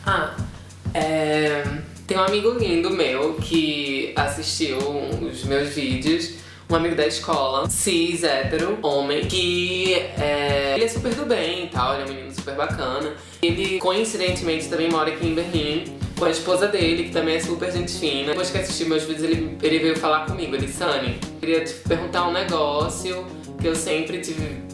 Ah, tem um amigo lindo meu que assistiu os meus vídeos. Um amigo da escola, cis, hétero, homem, que ele é super do bem e tal, ele é um menino super bacana. Ele, coincidentemente, também mora aqui em Berlim, com a esposa dele, que também é super gente fina. Depois que assistiu meus vídeos, ele veio falar comigo. Ele, Sunny, queria te perguntar um negócio que eu sempre tive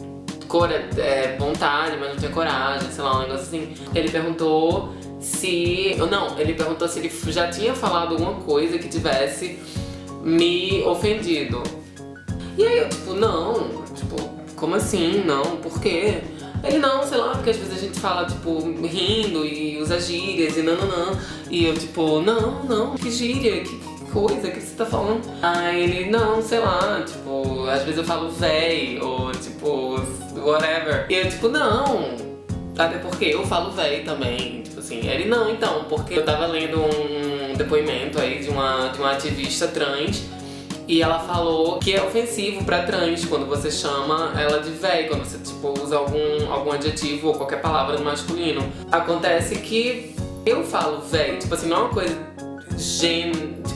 vontade, mas não tinha coragem, sei lá, um negócio assim. Ele perguntou se... Não, ele perguntou se ele já tinha falado alguma coisa que tivesse me ofendido. E aí eu, não, como assim? Não, por quê? Ele, não, sei lá, porque às vezes a gente fala, rindo e usa gírias e nananã. E eu, não, que gíria, que coisa, que você tá falando? Aí ele, não, sei lá, às vezes eu falo véi, ou whatever. E eu, não, até porque eu falo véi também, Ele, não, então, porque eu tava lendo um depoimento aí de uma ativista trans. E ela falou que é ofensivo pra trans quando você chama ela de véi, quando você usa algum adjetivo ou qualquer palavra no masculino. Acontece que eu falo véi, não é uma coisa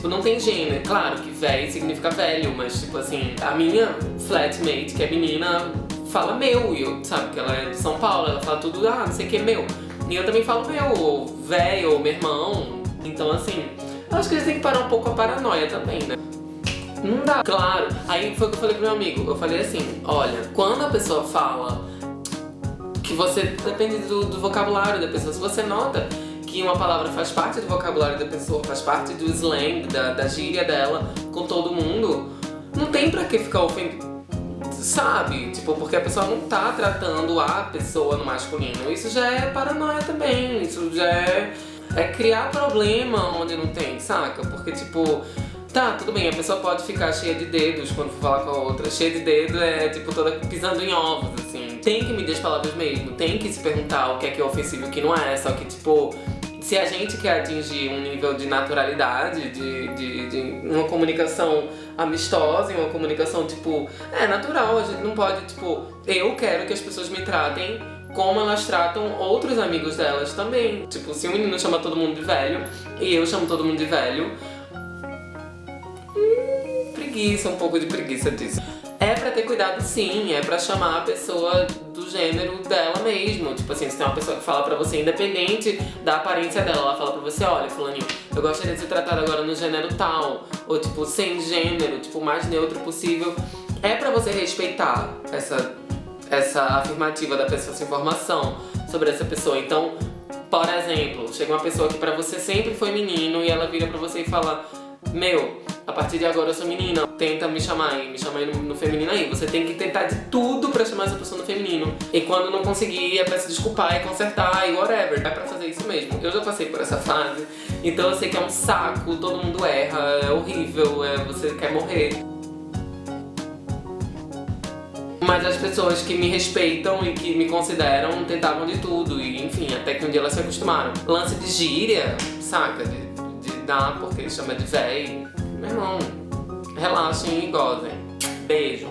não tem gênero. Claro que véi significa velho, mas a minha flatmate, que é menina, fala meu, e eu, sabe, que ela é de São Paulo, ela fala tudo, não sei o que, meu. E eu também falo meu, ou véi, ou meu irmão. Então eu acho que a gente tem que parar um pouco a paranoia também, né? Não dá. Claro. Aí foi o que eu falei pro meu amigo. Eu falei assim, olha, quando a pessoa fala que você... Depende do vocabulário da pessoa. Se você nota que uma palavra faz parte do vocabulário da pessoa, faz parte do slang, da gíria dela com todo mundo, não tem pra que ficar ofendido. Sabe? Porque a pessoa não tá tratando a pessoa no masculino. Isso já é paranoia também. Isso já é criar problema onde não tem, saca? Porque tá, tudo bem, a pessoa pode ficar cheia de dedos quando for falar com a outra. Cheia de dedo é toda pisando em ovos, assim. Tem que medir as palavras mesmo, tem que se perguntar o que é ofensivo e o que não é. Só que, se a gente quer atingir um nível de naturalidade, de uma comunicação amistosa, uma comunicação, natural. A gente não pode, eu quero que as pessoas me tratem como elas tratam outros amigos delas também. Se um menino chama todo mundo de velho e eu chamo todo mundo de velho, um pouco de preguiça disso. É pra ter cuidado, sim, é pra chamar a pessoa do gênero dela mesmo. Se tem uma pessoa que fala pra você, independente da aparência dela, ela fala pra você, olha, fulaninho, eu gostaria de ser tratada agora no gênero tal, ou sem gênero, o mais neutro possível. É pra você respeitar essa afirmativa da pessoa, essa informação sobre essa pessoa. Então, por exemplo, chega uma pessoa que pra você sempre foi menino e ela vira pra você e fala, meu, a partir de agora eu sou menina, tenta me chamar aí no feminino aí. Você tem que tentar de tudo pra chamar essa pessoa no feminino. E quando não conseguir, é pra se desculpar e consertar e whatever. É pra fazer isso mesmo. Eu já passei por essa fase, então eu sei que é um saco, todo mundo erra, é horrível, você quer morrer. Mas as pessoas que me respeitam e que me consideram tentavam de tudo. E enfim, até que um dia elas se acostumaram. Lance de gíria, saca? De dar porque chama de véi. Meu irmão, relaxem e gozem. Beijo.